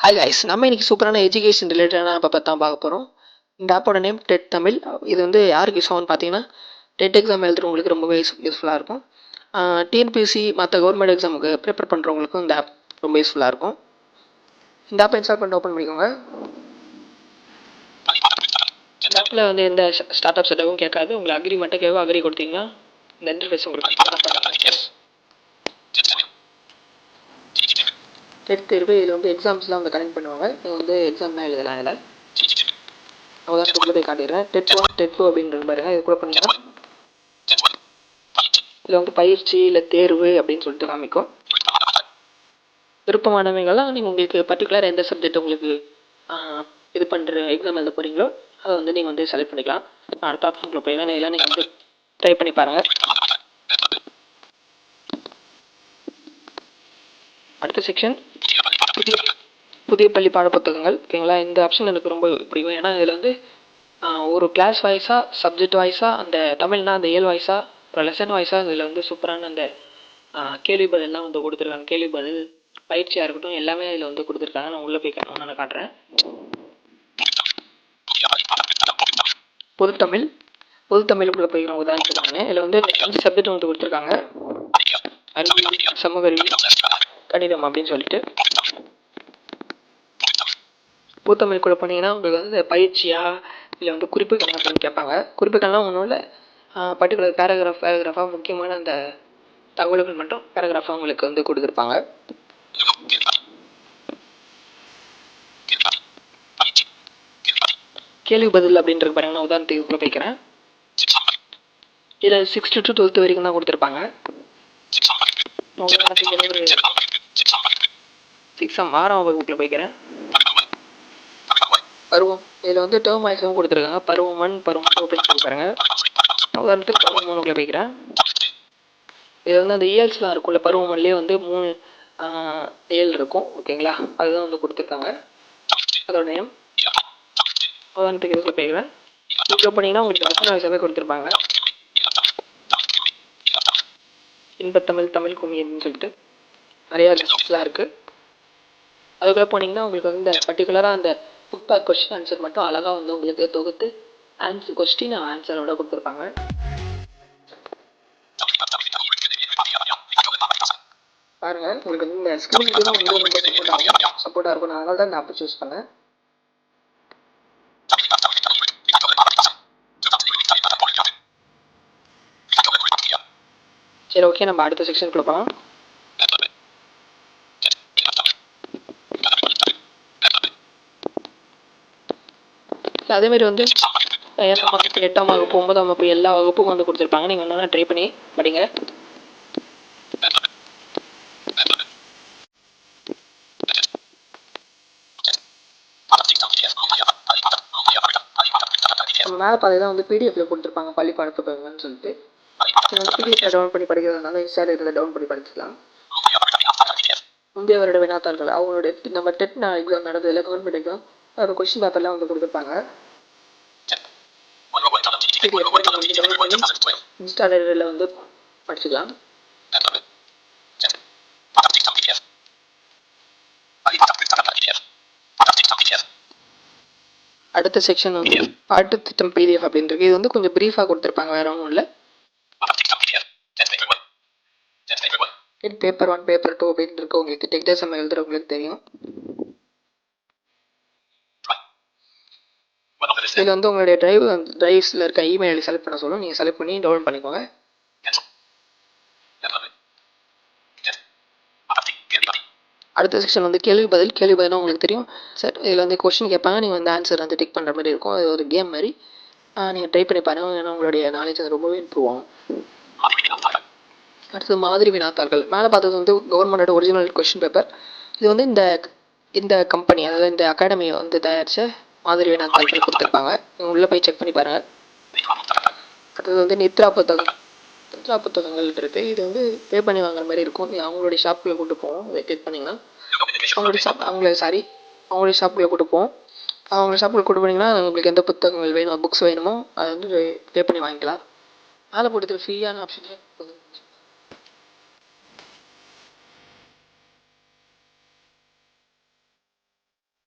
Hi guys, நம்ம இன்னைக்கு சூப்பரான எஜுகேஷன் ரிலேட்டடான ஆப்பை பற்றி தான் பார்க்க போகிறோம். இந்த ஆப்போட நேம் டெட் தமிழ். இது வந்து யாருக்கு யூஸ் ஆகும்னு பார்த்தீங்கன்னா, டெட் எக்ஸாம் எழுதுறவங்களுக்கு ரொம்பவே யூஸ்ஃபுல்லாக இருக்கும். டிஎன்பிஎஸ்சி மற்ற கவர்மெண்ட் எக்ஸாமுக்கு ப்ரிப்பேர் பண்ணுறவங்களுக்கும் இந்த ஆப் ரொம்ப யூஸ்ஃபுல்லாக இருக்கும். இந்த ஆப்பை இன்ஸ்டால் பண்ணிட்டு ஓப்பன் பண்ணிக்கோங்க. இந்த ஆப்பில் வந்து எந்த ஸ்டார்ட் அப் செட்டவும் கேட்காது. உங்களுக்கு அக்ரி மட்டும் கேட்கும். அக்ரி கொடுத்தீங்கன்னா இந்த இன்டர்ஃபேஸ் உங்களுக்கு டெட் தேர்வு. இதில் வந்து எக்ஸாம்ஸ்லாம் வந்து கனெக்ட் பண்ணுவாங்க. நீங்கள் வந்து எக்ஸாம்லாம் எழுதலாம். இதில் உதாரணத்துக்குள்ள போய் காட்டிடுறேன். டெட் 1 டெட் 2 அப்படின்றது பாருங்கள். இது கூட பண்ணிங்கன்னா இதில் வந்து பயிற்சி இல்லை தேர்வு அப்படின்னு சொல்லிட்டு காமிக்கும். விருப்பமானவங்கள்லாம் நீங்கள் உங்களுக்கு பர்டிகுலர் எந்த சப்ஜெக்ட் உங்களுக்கு இது பண்ணுற எக்ஸாம் எழுத போகிறீங்களோ அதை வந்து நீங்கள் வந்து செலக்ட் பண்ணிக்கலாம். அடுத்த ஆப்ஷனுக்குள்ள போயிடலாம். இதெல்லாம் நீங்கள் வந்து ட்ரை பண்ணி பாருங்கள். அடுத்த செக்ஷன் புதிய பள்ளி பாடப்புத்தகங்கள். ஓகேங்களா, இந்த ஆப்ஷன் எனக்கு ரொம்ப பிடிக்கும். ஏன்னா இதில் வந்து ஒரு கிளாஸ் வைஸாக சப்ஜெக்ட் வைஸாக அந்த தமிழ்னா அந்த இயல் வைஸாக அப்புறம் லெசன் வைஸாக இதில் வந்து சூப்பரான அந்த கேள்வி பதிலெலாம் வந்து கொடுத்துருக்காங்க. கேள்வி பதில் பயிற்சியாக இருக்கட்டும் எல்லாமே இதில் வந்து கொடுத்துருக்காங்க. நான் உள்ளே போய் நான் காட்டுறேன். பொதுத்தமிழுக்குள்ளே போய்க்கிறோம். உதாரணத்துக்கு இதில் வந்து 5 சப்ஜெக்ட் வந்து கொடுத்துருக்காங்க. அறிவியல், சமூக அறிவியல், கணிதம் அப்படின்னு சொல்லிட்டு. பொதுத்தமிழ் கூட பண்ணிங்கன்னா உங்களுக்கு வந்து பயிற்சியாக இல்லை வந்து குறிப்புகள் அப்படின்னு கேட்பாங்க. குறிப்புகள்லாம் ஒன்றும் இல்லை, பர்டிகுலர் பேராகிராஃபாக முக்கியமான அந்த தகவல்கள் மட்டும் பேராகிராஃபாக உங்களுக்கு வந்து கொடுத்துருப்பாங்க. கேள்வி பதில் அப்படின்றது பாருங்கன்னா உதாரணத்துக்கு கூட போய்க்கிறேன். இதில் 6th to 12th வரைக்கும் தான் கொடுத்துருப்பாங்க. வாரம் வகுப்புக்குள்ள போய்க்கிறேன். பருவம் இதில் வந்து டேர்ம் வைஸும் கொடுத்துருக்காங்க. பருவம் 1 பருவம் 2 அப்படின்னு கொடுத்துருக்காங்க. உதாரணத்துக்கு பருவம் 3 போய்க்கிறேன். இதில் வந்து அந்த இயல்ஸ்லாம் இருக்கும்ல, பருவம் 1லேயே வந்து 3 இயல் இருக்கும். ஓகேங்களா, அதுதான் வந்து கொடுத்துருக்காங்க. அதோட நேம் உதாரணத்துக்கு இதுக்குள்ள போய்க்கிறேன். இதுக்குள்ள போனீங்கன்னா உங்களுக்கு லெசன் வைஸாகவே கொடுத்துருப்பாங்க. இன்பத்தமிழ், தமிழ் கும்மி அப்படின்னு சொல்லிட்டு நிறையா லெசன்ஸ்லாம் இருக்குது. அதுக்குள்ளே போனீங்கன்னா உங்களுக்கு வந்து இந்த பர்டிகுலராக அந்த புக் பேக் கொஸ்டின் ஆன்சர் மட்டும் அழகாக வந்து உங்களுக்கு தொகுத்து கொஸ்டின் ஆன்சரோட கொடுத்துருப்பாங்க. பாருங்கள், உங்களுக்கு வந்து இந்த ஸ்கிரீனுக்கு தான் வந்து ரொம்ப சப்போர்ட்டாக இருக்கும். நான் அதனால தான் இந்த ஆப்பை சூஸ் பண்ணேன். சரி, ஓகே, நம்ம அடுத்த செக்ஷனுக்குள்ள போகலாம். அதேமாதிரி வந்து 7ஆம் வகுப்பு 8ஆம் வகுப்பு 9ஆம் வகுப்பு எல்லா வகுப்புக்கும் வந்து கொடுத்துருப்பாங்க. நீங்கள் ஒன்றா ட்ரை பண்ணி படிங்க. நம்ம மேலே பார்த்தீங்கன்னா வந்து பிடிஎஃப்ல கொடுத்துருப்பாங்க பள்ளி பாடப்புத்தகங்கள்னு சொல்லிட்டு. பிடிஎஃப்ல டவுன் பண்ணி படிக்கிறதுனால ஈஸியாக இதில் டவுன் பண்ணி படிச்சுக்கலாம். முந்தைய வருட வினாத்தாள்கள் அவங்களுடைய நம்ம டெட் எக்ஸாம் நடந்ததில்ல, கவர்மெண்ட் எக்ஸாம், அது கொஸ்டின் பேப்பர்லாம் வந்து கொடுத்துருப்பாங்க. இன்ஸ்டாலேட்டரில் வந்து படிச்சுக்கலாம். அடுத்த செக்ஷன் வந்து பாட்டுத்திட்டம் பிடிஎஃப் அப்படின்றது. இது வந்து கொஞ்சம் ப்ரீஃபாக கொடுத்துருப்பாங்க, வேற ஒன்றும் இல்லை. பேப்பர் 1 பேப்பர் 2 அப்படின்னு இருக்கு. உங்களுக்கு டெக்ட் எக்ஸாம் எழுதுறவங்களுக்கு தெரியும். இதில் வந்து உங்களுடைய டிரைவ்ஸில் இருக்க இமெயில் செலக்ட் பண்ண சொல்லும். நீங்கள் செலக்ட் பண்ணி டவுன்லோட் பண்ணிக்கோங்க. அடுத்த செக்ஷன் வந்து கேள்வி பதில்னா உங்களுக்கு தெரியும் சார். இதில் வந்து கொஸ்டின் கேட்பாங்க, நீங்கள் வந்து ஆன்சர் வந்து டிக் பண்ணுற மாதிரி இருக்கும். அது ஒரு கேம் மாதிரி. நீங்கள் ட்ரை பண்ணி பாருங்கள். ஏன்னா உங்களுடைய நாலேஜ் அது ரொம்பவே இம்ப்ரூவ் ஆகும். அடுத்தது மாதிரி வினாத்தாள்கள். மேலே பார்த்தது வந்து கவர்மெண்டோட ஒரிஜினல் கொஸ்டின் பேப்பர். இது வந்து இந்த கம்பெனி, அதாவது இந்த அகாடமியை வந்து தயாரித்த மாதிரி வினாத்தாள்கள் கொடுத்துருப்பாங்க. நீங்கள் உள்ளே போய் செக் பண்ணி பாருங்கள். அடுத்தது வந்து நித்ரா புத்தகங்கள்ன்றது. இது வந்து பே பண்ணி வாங்குற மாதிரி இருக்கும். அவங்களுடைய ஷாப்புக்குள்ளே கூட்டு போவோம். இதை கிளிக் பண்ணிங்கன்னா அவங்களுடைய ஷாப்புக்குள்ளே கூட்டு போவோம். அவங்க ஷாப்புக்குள்ளே கூட்டு போனீங்கன்னா உங்களுக்கு எந்த புத்தகங்கள் வேணும், புக்ஸ் வேணுமோ அதை வந்து பே பண்ணி வாங்கிக்கலாம். மேலே போட்டு ஃப்ரீயான ஆப்ஷனே